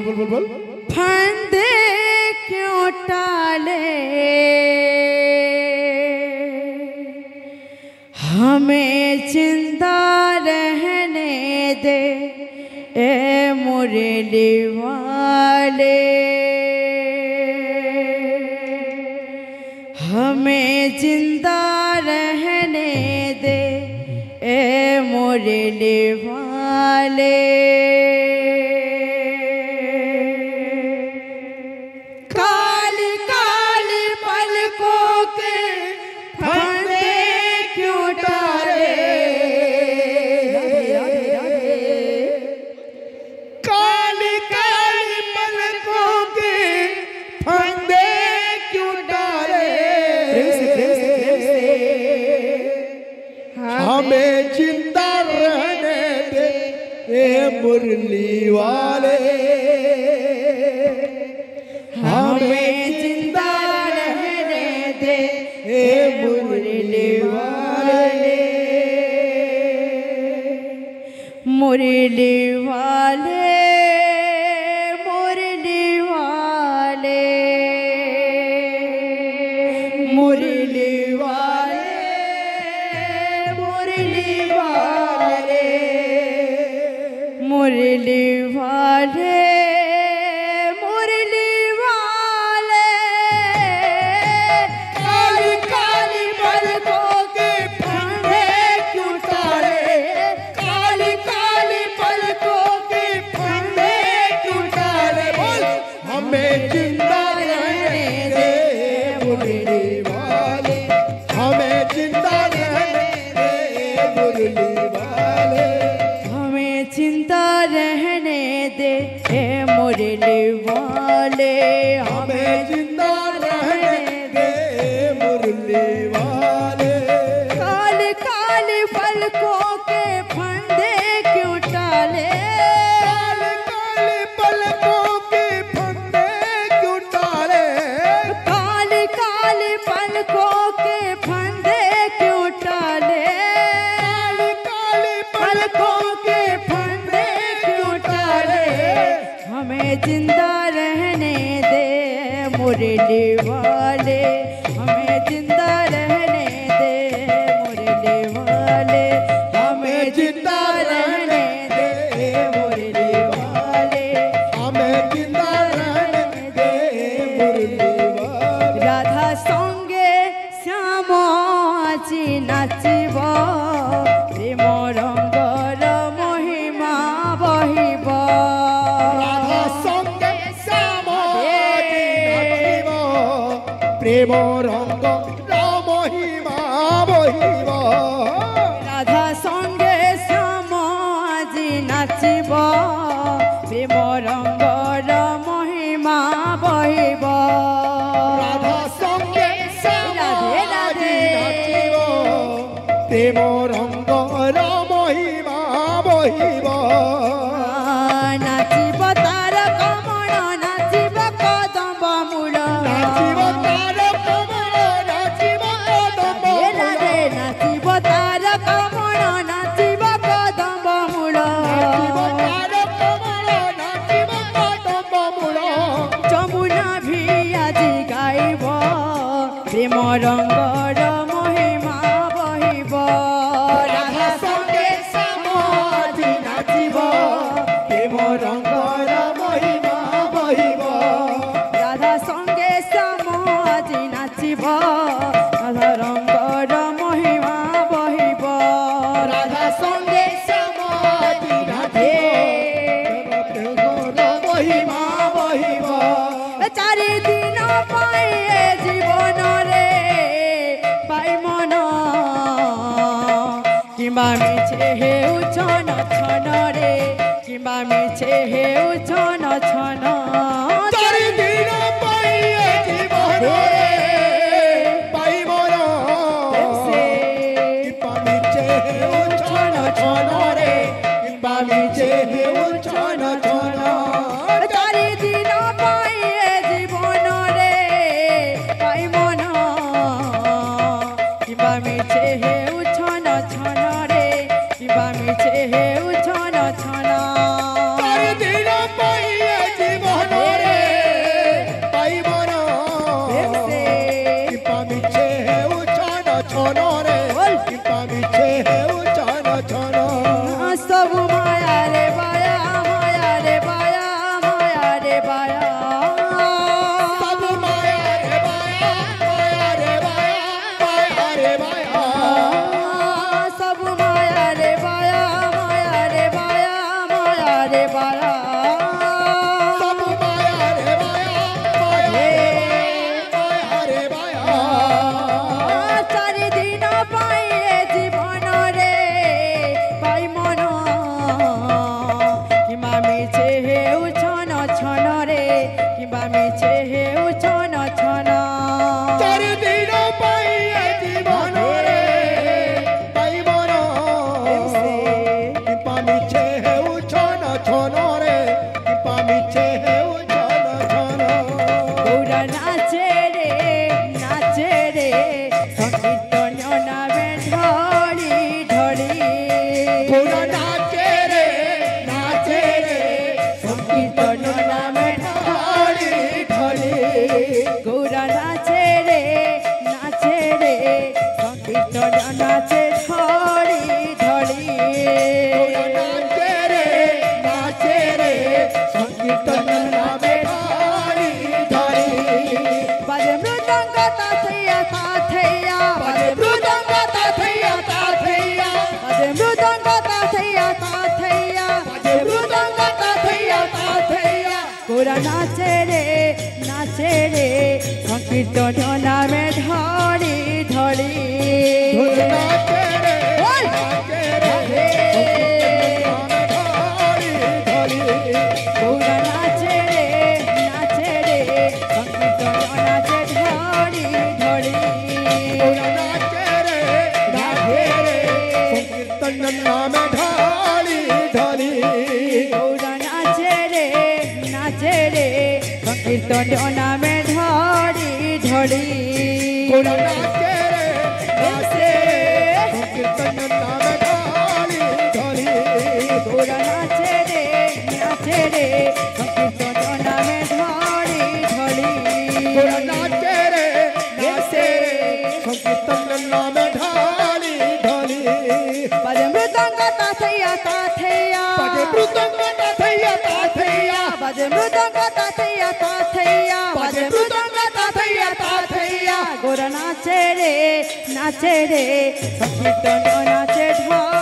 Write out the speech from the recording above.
बोल फंदे क्यों टाले हमें जिंदा रहने दे ए मुरली वाले हमें जिंदा रहने दे ए मुरली वाले काली काली पलकों के फंदे क्यों डाले काली काली पलकों के फंदे क्यों डाले हमें जिंदा रहने दे ए मुरली वाले हमें जिंदा रहने दे ए मुरली वाले मुरली वाले मुरली वाले मुरली वाले मुरली वाले मुरली वाले मुरली वाले काली काली पलकों के फंदे क्यों डाले काली काली पलकों के फंदे क्यों डाले हमें जिंदा रहने दे मुरली वाले हमें जिंदा रहने दे मुरली वाले हमें जिंदा रहने दे ए मुरली वाले हमें जिंदा रहने दे मुरली वाले काली काली पलकों के फंदे क्यों डाले काले काले पलकों के फंदे क्यों डाले काली काली पलकों के फंदे क्यों डाले काले काले पलकों के फंदे क्यों डाले हमें जिंदा रहने दे मुरली वाले हमें जिंदा रहने दे मुरली वाले हमें जिंदा रहने दे मुरली वाले हमें जिंदा रहने दे मुरली वाले राधा संगे श्याम আজি नाचिब प्रेम रंगर महिमा बहिब राधा संगे श्याम नाचिब प्रेम रंग महिमा बहिब राधा संगे श्याम আজি नाचिब प्रेम रंगर महिमा बहिब राधा संगे श्याम राधे राधे नाचिब प्रेम रंग महिमा बहिब नाचिब तार कमल नाचिब कदम्ब मूल नाचिब तार कमल नाचिब कदम्ब राधे नाचिब तार कमल नाचिब कदम्ब मूल नाचिब तार कमल नाचिब कदम्ब मूल যমুনা ভি আজি গাইব প্রেম রঙ্গর মহিমা বহিব রাধা সঙ্গে শ্যাম আজি নাচিব প্রেম রঙ্গর মহিমা বহিব রাধা সঙ্গে শ্যাম আজি নাচিব রাধা রঙ্গর মহিমা বহিব রাধা সঙ্গে শ্যাম আজি নাচিব মহিমা বহিব চারিদিন পাইয়ে জীবনরে পাই মন কিংবা মিছে হেউ ছন ছনরে কিংবা মিছে হেউ ছন ছন চারিদিন পাইয়ে জীবনরে পাইব না কিংবা মিছে হেউ ছন ছনরে কিংবা মিছে হেউ ছন ছন চারিদিন পাইয়ে জীবনরে পাই মন কিংবা মিছে হেউ ছন ছনরে কিংবা মিছে হেউ ছন ছন চারিদিন পাইয়ে রে বায়া সব মায়া রে বায়া মায়া রে বায়া মায়া রে বায়া সব মায়া রে বায়া মায়া রে বায়া চারিদিন পাইয়ে জীবন রে পাই মন কিংবা মিছে হেউ ছন ছন রে কিংবা মিছে হেউ ছন ছন চারিদিন পাইয়ে জীবন রে পাই মন কিংবা মিছে হেউ ছন ছন রে কিংবা মিছে হেউ ছন ছন গৌরা নাচে রে সংকীর্তন নামে ধরি ধরি পুরা নাচে রে সংকীর্তন নামে ধরি ধরি গৌরা নাচে রে সংকীর্তন নাচে ধরি ধরি নাচে রে সংকীর্তন নামে ধরি ধরি বাজে মৃদঙ্গ তাথৈয়া তাথৈয়া বাজে মৃদঙ্গ তাথৈয়া তাথৈয়া বাজে মৃদঙ্গ তাথৈয়া তাথৈয়া বাজে মৃদঙ্গ তাথৈয়া তাথৈয়া গোরা নাচে রে সংকীর্তন নামে ধরি ধরি নাচে রে ওই! ধরি ধরি গোরা নাচে রে সংকীর্তন নাচে ধরি ধরি নাচে রে সংকীর্তন নামে ধরি ধরি গৌরা নাচে রে সংকীর্তন নামে ধরি ধরি নাচে রে সংকীর্তন নামে ধরি ধরি গৌরা নাচে রে সংকীর্তন নামে ধরি ধরি নাচে রে সংকীর্তন নামে ধরি ধরি বাজে মৃদঙ্গ তাথৈয়া তাথৈয়া বাজে মৃদঙ্গ তাথৈয়া তাথৈয়া বাজে মৃদঙ্গ তাথৈয়া তাথৈয়া বাজে মৃদঙ্গ তাথৈয়া তাথৈয়া গোরা নাচে রে সংকীর্তন নাচে ধরি